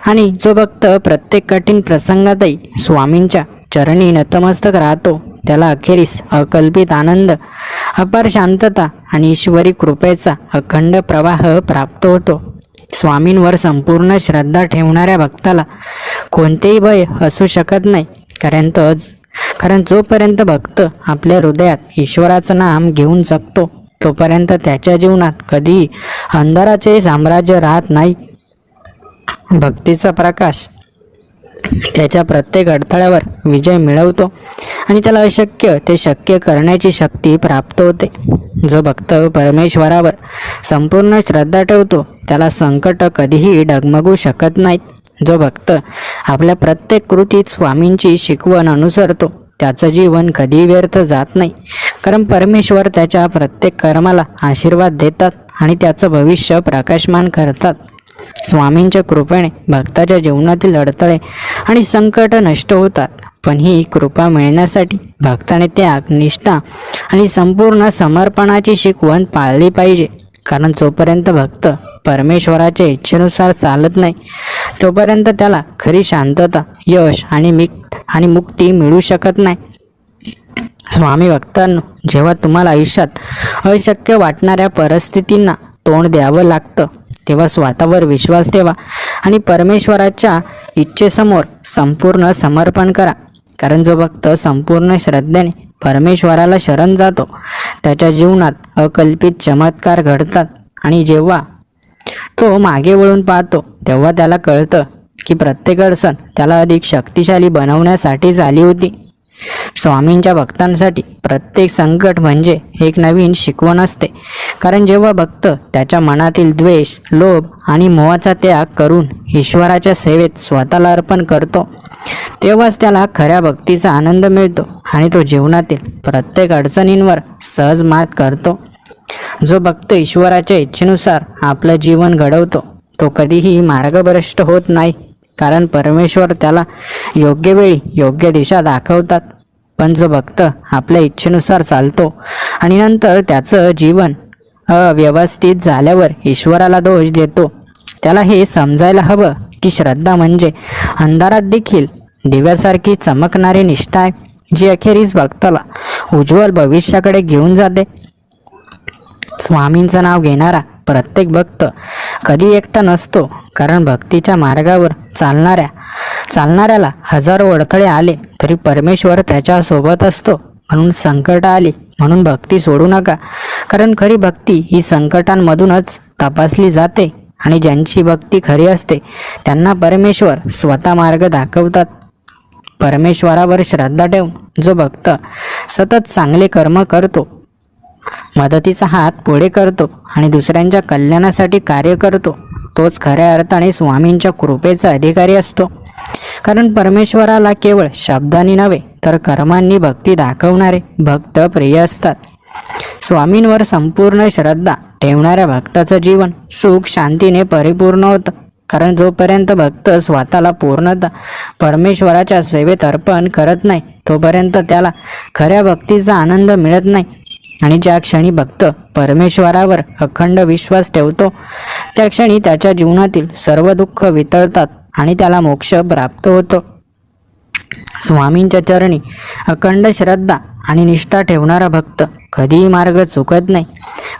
आणि जो भक्त प्रत्येक कठीण प्रसंगातही स्वामींच्या चरणी नतमस्तक राहतो त्याला अखेरीस अकल्पित आनंद, अपार शांतता आणि ईश्वरी कृपेचा अखंड प्रवाह प्राप्त होतो. स्वामींवर संपूर्ण श्रद्धा ठेवणाऱ्या भक्ताला कोणतेही भय असू शकत नाही. कारण जोपर्यंत भक्त आपल्या हृदयात ईश्वराचं नाम घेऊन जगतो तोपर्यंत त्याच्या जीवनात कधीही अंधाराचे साम्राज्य राहत नाही. भक्तीचा प्रकाश त्याच्या प्रत्येक अडथळ्यावर विजय मिळवतो आणि त्याला अशक्य ते शक्य करण्याची शक्ती प्राप्त होते. जो भक्त परमेश्वरावर संपूर्ण श्रद्धा ठेवतो त्याला संकट कधीही डगमगू शकत नाहीत. जो भक्त आपल्या प्रत्येक कृतीत स्वामींची शिकवण अनुसरतो त्याचं जीवन कधी व्यर्थ जात नाही. कारण परमेश्वर त्याच्या प्रत्येक कर्माला आशीर्वाद देतात आणि त्याचं भविष्य प्रकाशमान करतात. स्वामींच्या कृपेने भक्ताच्या जीवनातील अडथळे आणि संकट नष्ट होतात. पण ही कृपा मिळण्यासाठी भक्ताने त्याग, निष्ठा आणि संपूर्ण समर्पणाची शिकवण पाळली पाहिजे. कारण जोपर्यंत भक्त परमेश्वराच्या इच्छेनुसार चालत नाही तोपर्यंत त्याला खरी शांतता, यश आणि मुक्ती मिळू शकत नाही. स्वामी भक्तांनो, जेव्हा तुम्हाला आयुष्यात अशक्य वाटणाऱ्या परिस्थितींना तोंड द्यावं लागतं तेव्हा स्वतःवर विश्वास ठेवा आणि परमेश्वराच्या इच्छेसमोर संपूर्ण समर्पण करा. कारण जो भक्त संपूर्ण श्रद्धेने परमेश्वराला शरण जातो त्याच्या जीवनात अकल्पित चमत्कार घडतात. आणि जेव्हा तो मागे वळून पाहतो तेव्हा त्याला कळतं की प्रत्येक अडचण त्याला अधिक शक्तिशाली बनवण्यासाठीच आली होती. स्वामींच्या भक्तांसाठी प्रत्येक संकट म्हणजे एक नवीन शिकवण असते. कारण जेव्हा भक्त त्याच्या मनातील द्वेष, लोभ आणि मोहाचा त्याग करून ईश्वराच्या सेवेत स्वतःला अर्पण करतो तेव्हाच त्याला खऱ्या भक्तीचा आनंद मिळतो आणि तो जीवनातील प्रत्येक अडचणींवर सहज मात करतो. जो भक्त ईश्वराच्या इच्छेनुसार आपलं जीवन घडवतो तो कधीही मार्गभ्रष्ट होत नाही. कारण परमेश्वर त्याला योग्य वेळी योग्य दिशा दाखवतात. पण जो भक्त आपल्या इच्छेनुसार चालतो आणि नंतर त्याचं जीवन अव्यवस्थित झाल्यावर ईश्वराला दोष देतो त्याला हे समजायला हवं की श्रद्धा म्हणजे अंधारात देखील दिव्यासारखी चमकणारी निष्ठा आहे, जी अखेरीस भक्ताला उज्ज्वल भविष्याकडे घेऊन जाते. स्वामींचं नाव घेणारा प्रत्येक भक्त कधी एकटा नसतो. कारण भक्तीच्या मार्गावर चालणाऱ्याला हजारो अडथळे आले तरी परमेश्वर त्याच्यासोबत असतो. म्हणून संकट आली म्हणून भक्ती सोडू नका. कारण खरी भक्ती ही संकटांमधूनच तपासली जाते आणि ज्यांची भक्ती खरी असते त्यांना परमेश्वर स्वतः मार्ग दाखवतात. परमेश्वरावर श्रद्धा ठेवून जो भक्त सतत चांगले कर्म करतो, मदतीचा हात पुढे करतो आणि दुसऱ्यांच्या कल्याणासाठी कार्य करतो तोच खऱ्या अर्थाने स्वामींच्या कृपेचा अधिकारी असतो. कारण परमेश्वराला केवळ शब्दांनी नव्हे तर कर्मांनी भक्ती दाखवणारे भक्त प्रिय असतात. स्वामींवर संपूर्ण श्रद्धा ठेवणाऱ्या भक्ताचं जीवन सुख शांतीने परिपूर्ण होतं. कारण जोपर्यंत भक्त स्वतःला पूर्णतः परमेश्वराच्या सेवेत अर्पण करत नाही तोपर्यंत त्याला खऱ्या भक्तीचा आनंद मिळत नाही. आणि ज्या क्षणी भक्त परमेश्वरावर अखंड विश्वास ठेवतो त्या क्षणी त्याच्या जीवनातील सर्व दुःख वितळतात आणि त्याला मोक्ष प्राप्त होतो. स्वामींच्या चरणी अखंड श्रद्धा आणि निष्ठा ठेवणारा भक्त कधीही मार्ग चुकत नाही.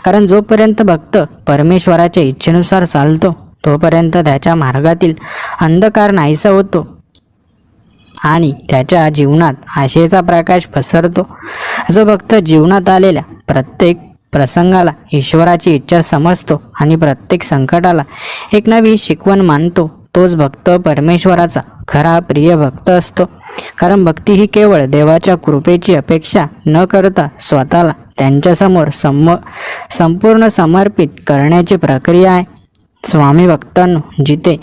कारण जोपर्यंत भक्त परमेश्वराच्या इच्छेनुसार चालतो तोपर्यंत त्याच्या मार्गातील अंधकार नाहीसा होतो आणि त्याच्या जीवनात आशेचा प्रकाश पसरतो. जो भक्त जीवनात आलेल्या प्रत्येक प्रसंगाला ईश्वराची इच्छा समजतो आणि प्रत्येक संकटाला एक नवी शिकवण मानतो तोच भक्त परमेश्वराचा खरा प्रिय भक्त असतो. कारण भक्ती ही केवळ देवाच्या कृपेची अपेक्षा न करता स्वतःला त्यांच्यासमोर संपूर्ण समर्पित करण्याची प्रक्रिया आहे. स्वामी भक्तांनो, जिथे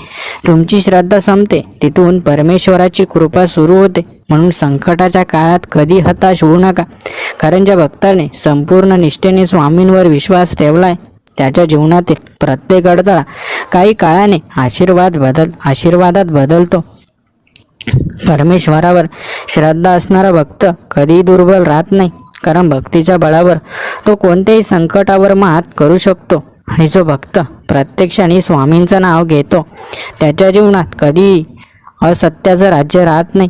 तुमची श्रद्धा संपते तिथून परमेश्वराची कृपा सुरू होते. म्हणून संकटाच्या काळात कधी हताश होऊ नका. कारण ज्या भक्ताने संपूर्ण निष्ठेने स्वामींवर विश्वास ठेवलाय त्याच्या जीवनातील प्रत्येक अडथळा काही काळाने आशीर्वादात बदलतो. परमेश्वरावर श्रद्धा असणारा भक्त कधीही दुर्बल राहत नाही. कारण भक्तीच्या बळावर तो कोणत्याही संकटावर मात करू शकतो. आणि जो भक्त प्रत्यक्षाने स्वामींचं नाव घेतो त्याच्या जीवनात कधीही असत्याचं राज्य राहत नाही.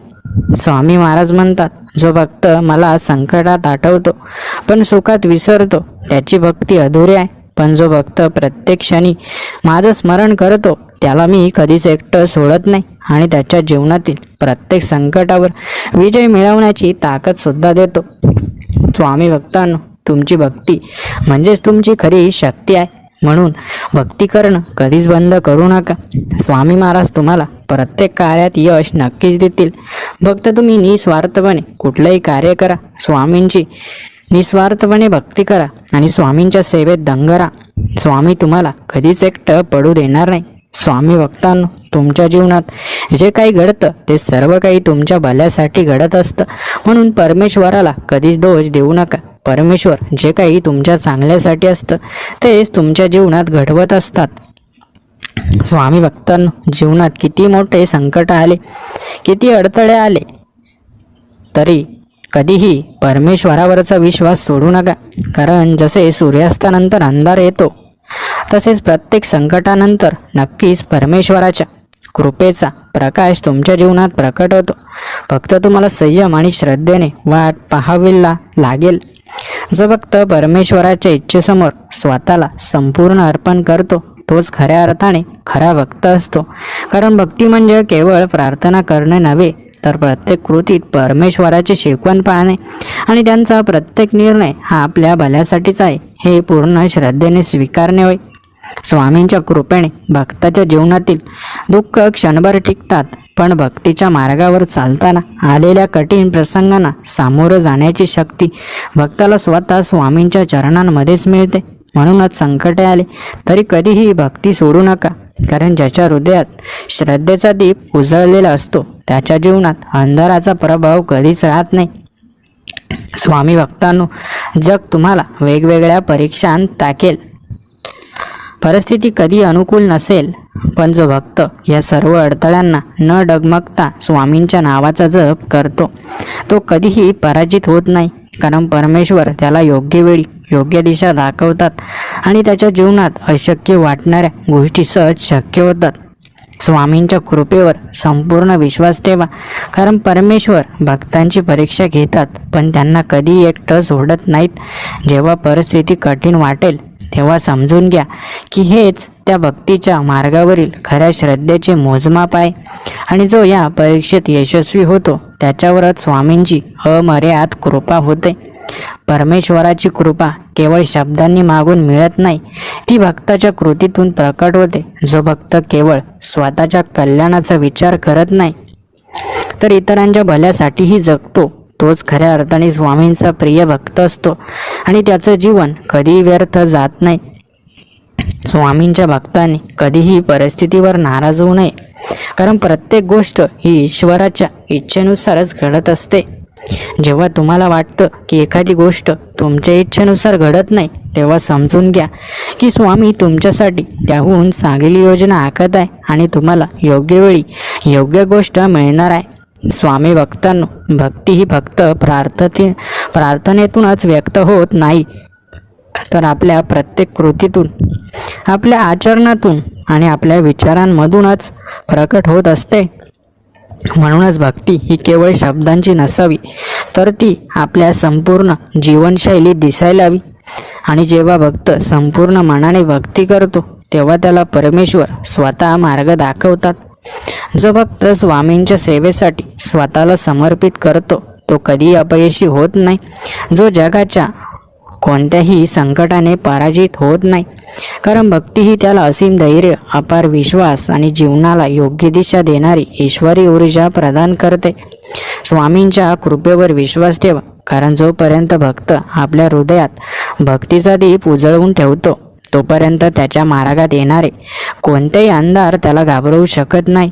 स्वामी महाराज म्हणतात, जो भक्त मला संकटात आठवतो पण सुखात विसरतो त्याची भक्ती अधुरी आहे. पण जो भक्त प्रत्येक क्षणी माझं स्मरण करतो त्याला मी कधीच एकटं सोडत नाही आणि त्याच्या जीवनातील प्रत्येक संकटावर विजय मिळवण्याची ताकदसुद्धा देतो. स्वामी भक्तांनो, तुमची भक्ती म्हणजेच तुमची खरी शक्ती आहे. म्हणून भक्ती करणं कधीच बंद करू नका. स्वामी महाराज तुम्हाला प्रत्येक कार्यात यश नक्कीच देतील. फक्त तुम्ही निस्वार्थपणे कुठलंही कार्य करा, स्वामींची निस्वार्थपणे भक्ती करा आणि स्वामींच्या सेवेत दंग राहा. स्वामी तुम्हाला कधीच एकटं पडू देणार नाही. स्वामी भक्तांनो, तुमच्या जीवनात जे काही घडतं ते सर्व काही तुमच्या भल्यासाठी घडत असतं. म्हणून परमेश्वराला कधीच दोष देऊ नका. परमेश्वर जे काही तुमच्या चांगल्यासाठी असतं तेच तुमच्या जीवनात घडवत असतात. स्वामी भक्तांनो, जीवनात किती मोठे संकट आले, किती अडथळे आले तरी कधीही परमेश्वरावरचा विश्वास सोडू नका. कारण जसे सूर्यास्तानंतर अंधार येतो तसेच प्रत्येक संकटानंतर नक्कीच परमेश्वराच्या कृपेचा प्रकाश तुमच्या जीवनात प्रकट होतो. फक्त तुम्हाला संयम आणि श्रद्धेने वाट पाहावी लागेल. जो भक्त परमेश्वराच्या इच्छेसमोर स्वतःला संपूर्ण अर्पण करतो तोच खऱ्या अर्थाने खरा भक्त असतो. कारण भक्ती म्हणजे केवळ प्रार्थना करणे नव्हे, तर प्रत्येक कृतीत परमेश्वराचे शिकवण पाळणे आणि त्यांचा प्रत्येक निर्णय हा आपल्या भल्यासाठीच आहे हे पूर्ण श्रद्धेने स्वीकारणे होय. स्वामींच्या कृपेने भक्ताच्या जीवनातील दुःख क्षणभर टिकतात, पण भक्तीच्या मार्गावर चालताना आलेल्या कठीण प्रसंगांना सामोरं जाण्याची शक्ती भक्ताला स्वतः स्वामींच्या चरणांमध्येच मिळते. म्हणूनच संकटे आले तरी कधीही भक्ती सोडू नका, कारण ज्याच्या हृदयात श्रद्धेचा दीप उजळलेला असतो त्याच्या जीवनात अंधाराचा प्रभाव कधीच राहत नाही. स्वामी भक्तांनो, जग तुम्हाला वेगवेगळ्या परीक्षांत टाकेल. परिस्थिती कधी अनुकूल नसेल, पण जो भक्त या सर्व अडथळ्यांना न डगमगता स्वामींच्या नावाचा जप करतो तो कधीही पराजित होत नाही. कारण परमेश्वर त्याला योग्य वेळी योग्य दिशा दाखवतात आणि त्याच्या जीवनात अशक्य वाटणाऱ्या गोष्टी सहज शक्य होतात. स्वामींच्या कृपेवर संपूर्ण विश्वास ठेवा, कारण परमेश्वर भक्तांची परीक्षा घेतात पण त्यांना कधी एकटं सोडत नाहीत. जेव्हा परिस्थिती कठीण वाटेल तेव्हा समजून घ्या की हेच त्या भक्तीच्या मार्गावरील खऱ्या श्रद्धेचे मोजमाप आहे. आणि जो या परीक्षेत यशस्वी होतो त्याच्यावरच स्वामींची अमर्याद कृपा होते. परमेश्वराची कृपा केवळ शब्दांनी मागून मिळत नाही, ती भक्ताच्या कृतीतून प्रकट होते. जो भक्त केवळ स्वतःच्या कल्याणाचा विचार करत नाही तर इतरांच्या भल्यासाठीही जगतो तोच खऱ्या अर्थाने स्वामींचा प्रिय भक्त असतो आणि त्याचं जीवन कधीही व्यर्थ जात नाही. स्वामींच्या भक्तांनी कधीही परिस्थितीवर नाराज होऊ नये, कारण प्रत्येक गोष्ट ही ईश्वराच्या इच्छेनुसारच घडत असते. जेव्हा तुम्हाला वाटतं की एखादी गोष्ट तुमच्या इच्छेनुसार घडत नाही तेव्हा समजून घ्या की स्वामी तुमच्यासाठी त्याहून चांगली योजना आखत आहे आणि तुम्हाला योग्य वेळी योग्य गोष्ट मिळणार आहे. स्वामी भक्तांनो, भक्ती ही फक्त प्रार्थनेतूनच व्यक्त होत नाही, तर आपल्या प्रत्येक कृतीतून, आपल्या आचरणातून आणि आपल्या विचारांमधूनच प्रकट होत असते. म्हणूनच भक्ती ही केवळ शब्दांची नसावी, तर ती आपल्या संपूर्ण जीवनशैलीत दिसायला हवी. आणि जेव्हा भक्त संपूर्ण मनाने भक्ती करतो तेव्हा त्याला परमेश्वर स्वतः मार्ग दाखवतात. जो भक्त स्वामींच्या सेवेसाठी स्वतःला समर्पित करतो तो कधी अपयशी होत नाही. जो जगाच्या कोणत्याही संकटाने पराजित होत नाही, कारण भक्ती ही त्याला असीम धैर्य, अपार विश्वास आणि जीवनाला योग्य दिशा देणारी ईश्वरी ऊर्जा प्रदान करते. स्वामींच्या कृपेवर विश्वास ठेवा, कारण जोपर्यंत भक्त आपल्या हृदयात भक्तीचा दीप उजळवून ठेवतो तोपर्यंत त्याच्या मार्गात येणारे कोणतेही अंधार त्याला घाबरवू शकत नाही.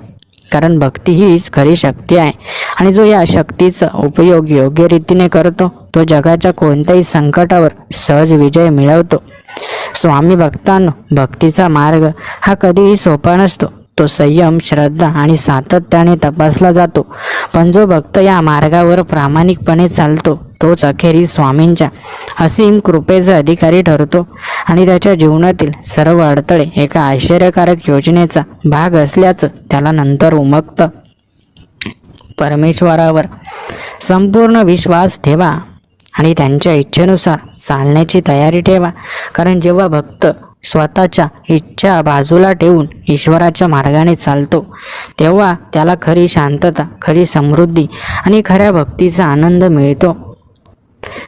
कारण भक्ती हीच खरी शक्ती आहे आणि जो या शक्तीचा उपयोग योग्य रीतीने करतो तो जगाच्या कोणत्याही संकटावर सहज विजय मिळवतो. स्वामी भक्तांनो, भक्तीचा मार्ग हा कधीही सोपा नसतो. तो संयम, श्रद्धा आणि सातत्याने तपासला जातो. पण जो भक्त या मार्गावर प्रामाणिकपणे चालतो तोच अखेरीस स्वामींच्या असीम कृपेचा अधिकारी ठरतो आणि त्याच्या जीवनातील सर्व अडथळे एका आश्चर्यकारक योजनेचा भाग असल्याचं त्याला नंतर उमगतं. परमेश्वरावर संपूर्ण विश्वास ठेवा आणि त्यांच्या इच्छेनुसार चालण्याची तयारी ठेवा, कारण जेव्हा भक्त स्वतःच्या इच्छा बाजूला ठेवून ईश्वराच्या मार्गाने चालतो तेव्हा त्याला खरी शांतता, खरी समृद्धी आणि खऱ्या भक्तीचा आनंद मिळतो.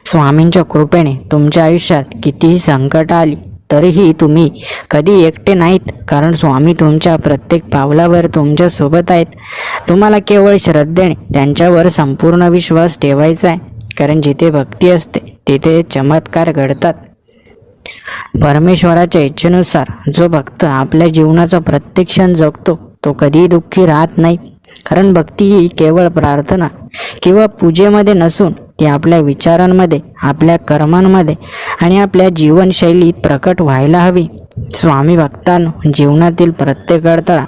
स्वामींच्या कृपेने तुमच्या आयुष्यात कितीही संकट आली तरीही तुम्ही कधी एकटे नाहीत, कारण स्वामी तुमच्या प्रत्येक पावलावर तुमच्या सोबत आहेत. तुम्हाला केवळ श्रद्धेने त्यांच्यावर संपूर्ण विश्वास ठेवायचा आहे, कारण जिथे भक्ती असते तिथे चमत्कार घडतात. परमेश्वराच्या इच्छेनुसार जो भक्त आपल्या जीवनाचा प्रत्येक क्षण जगतो तो कधीही दुःखी राहत नाही, कारण भक्ती ही केवळ प्रार्थना किंवा पूजेमध्ये नसून ती आपल्या विचारांमध्ये, आपल्या कर्मांमध्ये आणि आपल्या जीवनशैलीत प्रकट व्हायला हवी. स्वामी भक्तांनो, जीवनातील प्रत्येक अडथळा,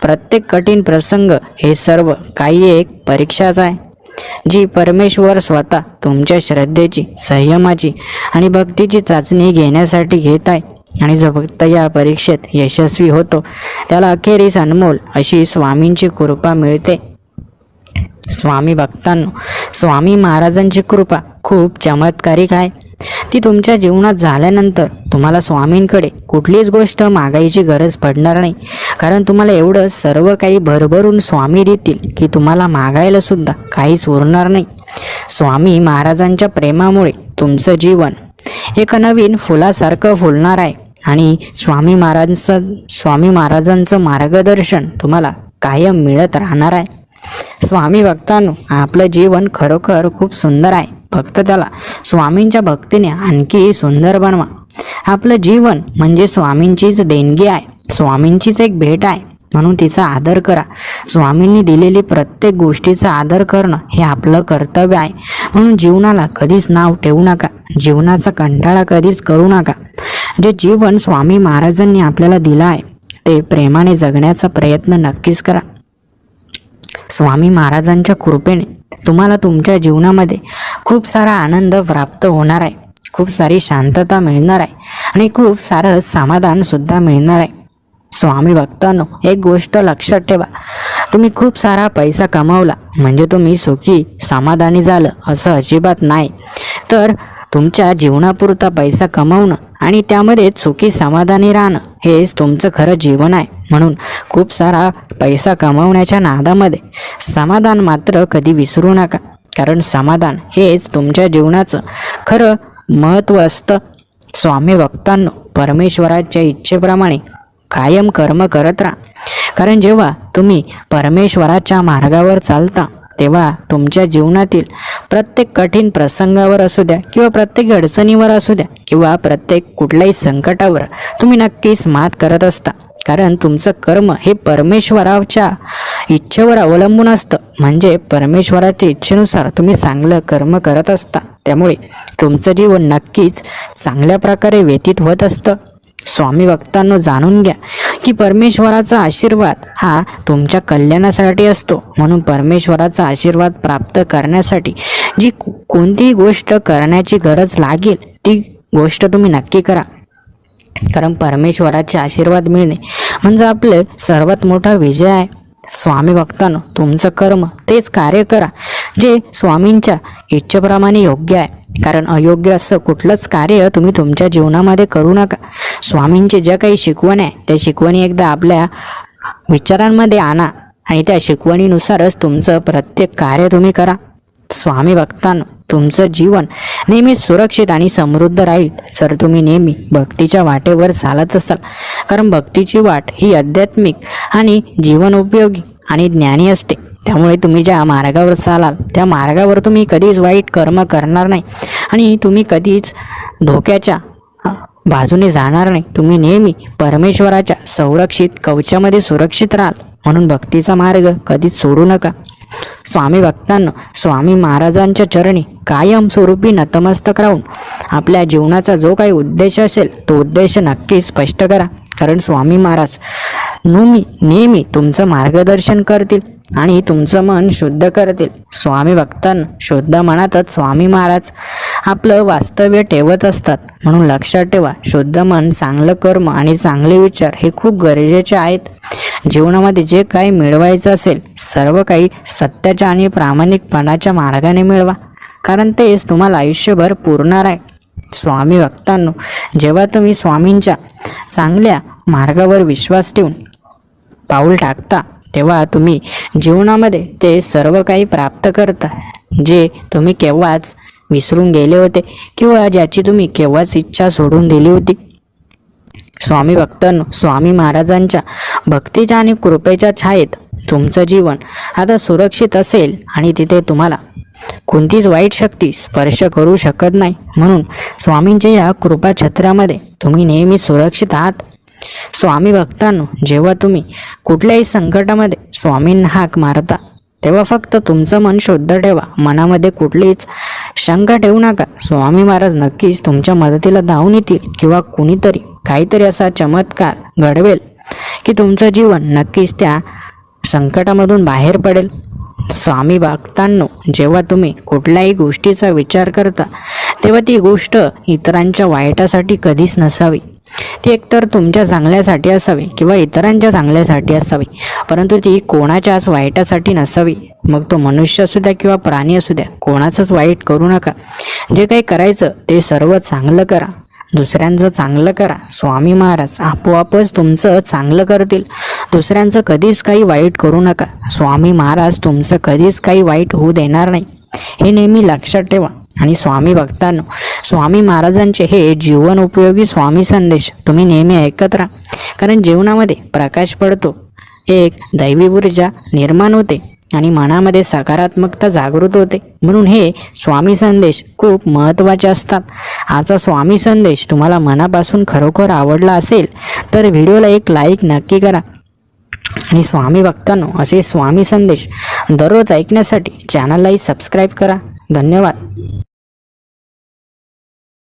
प्रत्येक कठीण प्रसंग हे सर्व काही एक परीक्षाच आहे, जी परमेश्वर स्वतः तुमच्या श्रद्धेची, संयमाची आणि भक्तीची चाचणी घेण्यासाठी घेत आहे. आणि जो भक्त या परीक्षेत यशस्वी होतो त्याला अखेरीस अनमोल अशी स्वामींची कृपा मिळते. स्वामी भक्तांनो, स्वामी महाराजांची कृपा खूप चमत्कारिक आहे. ती तुमच्या जीवनात झाल्यानंतर तुम्हाला स्वामींकडे कुठलीच गोष्ट मागायची गरज पडणार नाही. कारण तुम्हाला एवढं सर्व काही भरभरून स्वामी देतील की तुम्हाला मागायला सुद्धा काहीच उरणार नाही. स्वामी महाराजांच्या प्रेमामुळे तुमचं जीवन एक नवीन फुलासारखं फुलणार आहे आणि स्वामी महाराजांचं मार्गदर्शन तुम्हाला कायम मिळत राहणार आहे. स्वामी भक्तांनो, आपलं जीवन खरोखर खूप सुंदर आहे. फक्त त्याला स्वामींच्या भक्तीने आणखी सुंदर बनवा. आपलं जीवन म्हणजे स्वामींचीच देणगी आहे, स्वामींचीच एक भेट आहे, म्हणून तिचा आदर करा. स्वामींनी दिलेली प्रत्येक गोष्टीचा आदर करणं हे आपलं कर्तव्य आहे. म्हणून जीवनाला कधीच नाव ठेवू नका, जीवनाचा कंटाळा कधीच करू नका. जे जीवन स्वामी महाराजांनी आपल्याला दिलं आहे ते प्रेमाने जगण्याचा प्रयत्न नक्कीच करा. स्वामी महाराजांच्या कृपेने तुम्हाला तुमच्या जीवनामध्ये खूप सारा आनंद प्राप्त होणार आहे, खूप सारी शांतता मिळणार आहे आणि खूप सारं समाधान सुद्धा मिळणार आहे. स्वामी भक्तांनो, एक गोष्ट लक्षात ठेवा, तुम्ही खूप सारा पैसा कमावला म्हणजे तुम्ही सुखी समाधानी झालं असं अजिबात नाही. तर तुमच्या जीवनापुरता पैसा कमावणं आणि त्यामध्ये सुखी समाधानी राहणं हेच तुमचं खरं जीवन आहे. म्हणून खूप सारा पैसा कमावण्याच्या नादामध्ये समाधान मात्र कधी विसरू नका. कारण समाधान हेच तुमच्या जीवनाचं खरं महत्त्व असतं. स्वामी भक्तांनो, परमेश्वराच्या इच्छेप्रमाणे कायम कर्म करत राहा. कारण जेव्हा तुम्ही परमेश्वराच्या मार्गावर चालता तेव्हा तुमच्या जीवनातील प्रत्येक कठीण प्रसंगावर असू द्या किंवा प्रत्येक अडचणीवर असू द्या किंवा प्रत्येक कुठल्याही संकटावर तुम्ही नक्कीच मात करत असता. कारण तुमचं कर्म हे परमेश्वराच्या इच्छेवर अवलंबून असतं. म्हणजे परमेश्वराच्या इच्छेनुसार तुम्ही चांगलं कर्म करत असता. त्यामुळे तुमचं जीवन नक्कीच चांगल्या प्रकारे व्यतीत होत असतं. स्वामी भक्तांनो, जाणून घ्या की परमेश्वराचा आशीर्वाद हा तुमच्या कल्याणासाठी असतो. म्हणून परमेश्वराचा आशीर्वाद प्राप्त करण्यासाठी जी कोणतीही गोष्ट करण्याची गरज लागेल ती गोष्ट तुम्ही नक्की करा. कारण परमेश्वराचे आशीर्वाद मिळणे म्हणजे आपले सर्वात मोठा विजय आहे. स्वामी भक्तांनो, तुमचं कर्म तेच कार्य करा जे स्वामींच्या इच्छेप्रमाणे योग्य आहे. कारण अयोग्य असं कुठलंच कार्य तुम्ही तुमच्या जीवनामध्ये करू नका. स्वामींचे ज्या काही शिकवण आहे त्या शिकवणी एकदा आपल्या विचारांमध्ये आणा आणि त्या शिकवणीनुसारच तुमचं प्रत्येक कार्य तुम्ही करा. स्वामी भक्तांनो, तुमचं जीवन नेहमी सुरक्षित आणि समृद्ध राहील जर तुम्ही नेहमी भक्तीच्या वाटेवर चालत असाल. कारण भक्तीची वाट ही आध्यात्मिक आणि जीवनोपयोगी आणि ज्ञानी असते. त्यामुळे तुम्ही ज्या मार्गावर चालाल त्या मार्गावर तुम्ही कधीच वाईट कर्म करणार नाही आणि तुम्ही कधीच धोक्याच्या बाजूने जाणार नाही. तुम्ही नेहमी परमेश्वराच्या संरक्षित कवचामध्ये सुरक्षित राहाल. म्हणून भक्तीचा मार्ग कधीच सोडू नका. स्वामी भक्तांनो, स्वामी महाराजांच्या चरणी कायम स्वरूपी नतमस्तक राहून आपल्या जीवनाचा जो काही उद्देश असेल तो उद्देश नक्की स्पष्ट करा. कारण स्वामी महाराज नेहमी तुमचं मार्गदर्शन करतील आणि तुमचं मन शुद्ध करतील. स्वामी भक्तांनो, शुद्ध मनातच स्वामी महाराज आपलं वास्तव्य ठेवत असतात. म्हणून लक्षात ठेवा, शुद्ध मन, चांगलं कर्म आणि चांगले विचार हे खूप गरजेचे आहेत. जीवनामध्ये जे काही मिळवायचं असेल सर्व काही सत्याच्या आणि प्रामाणिकपणाच्या मार्गाने मिळवा. कारण तेच तुम्हाला आयुष्यभर पुरणार आहे. स्वामी भक्तांनो, जेव्हा तुम्ही स्वामींच्या चांगल्या मार्गावर विश्वास ठेवून पाऊल टाकता तेव्हा तुम्ही जीवनामध्ये ते सर्व काही प्राप्त करता जे तुम्ही केव्हाच विसरून गेले होते किंवा ज्याची तुम्ही केव्हाच इच्छा सोडून दिली होती. स्वामी भक्तांनो, स्वामी महाराजांच्या भक्तीच्या आणि कृपेच्या छायेत तुमचं जीवन आता सुरक्षित असेल आणि तिथे तुम्हाला कोणतीच वाईट शक्ती स्पर्श करू शकत नाही. म्हणून स्वामींच्या या कृपा छत्रामध्ये तुम्ही नेहमी सुरक्षित आहात. स्वामी भक्तांनो, जेव्हा तुम्ही कुठल्याही संकटामध्ये स्वामींना हाक मारता तेव्हा फक्त तुमचं मन शुद्ध ठेवा. मनामध्ये कुठलीच शंका ठेवू नका. स्वामी महाराज नक्कीच तुमच्या मदतीला धावून येतील किंवा कुणीतरी काहीतरी असा चमत्कार घडवेल की तुमचं जीवन नक्कीच त्या संकटामधून बाहेर पडेल. स्वामी भक्तांनो, जेव्हा तुम्ही कुठल्याही गोष्टीचा विचार करता तेव्हा ती गोष्ट इतरांच्या वाईटासाठी कधीच नसावी. ती एकतर तुमच्या चांगल्यासाठी असावी किंवा इतरांच्या चांगल्यासाठी असावी, परंतु ती कोणाच्याच वाईटासाठी नसावी. मग तो मनुष्य असू द्या किंवा प्राणी असू द्या, कोणाचंच वाईट करू नका. जे काही करायचं ते सर्व चांगलं करा, दुसऱ्यांचं चांगलं करा. स्वामी महाराज आपोआपच तुमचं चांगलं करतील. दुसऱ्यांचं कधीच काही वाईट करू नका. स्वामी महाराज तुमचं कधीच काही वाईट होऊ देणार नाही, हे नेहमी लक्षात ठेवा. आणि स्वामी भक्तांनो, स्वामी महाराजांचे हे जीवन उपयोगी स्वामी संदेश तुम्ही नेहमी ऐकत राहा. कारण जीवनामध्ये प्रकाश पडतो, एक दैवी ऊर्जा निर्माण होते आणि मनामध्ये सकारात्मकता जागृत होते. म्हणून हे स्वामी संदेश खूप महत्त्वाचे असतात. आजचा स्वामी संदेश तुम्हाला मनापासून खरोखर आवडला असेल तर व्हिडिओला एक लाईक नक्की करा. आणि स्वामी भक्तांनो, असे स्वामी संदेश दररोज ऐकण्यासाठी चॅनललाही सबस्क्राईब करा. धन्यवाद.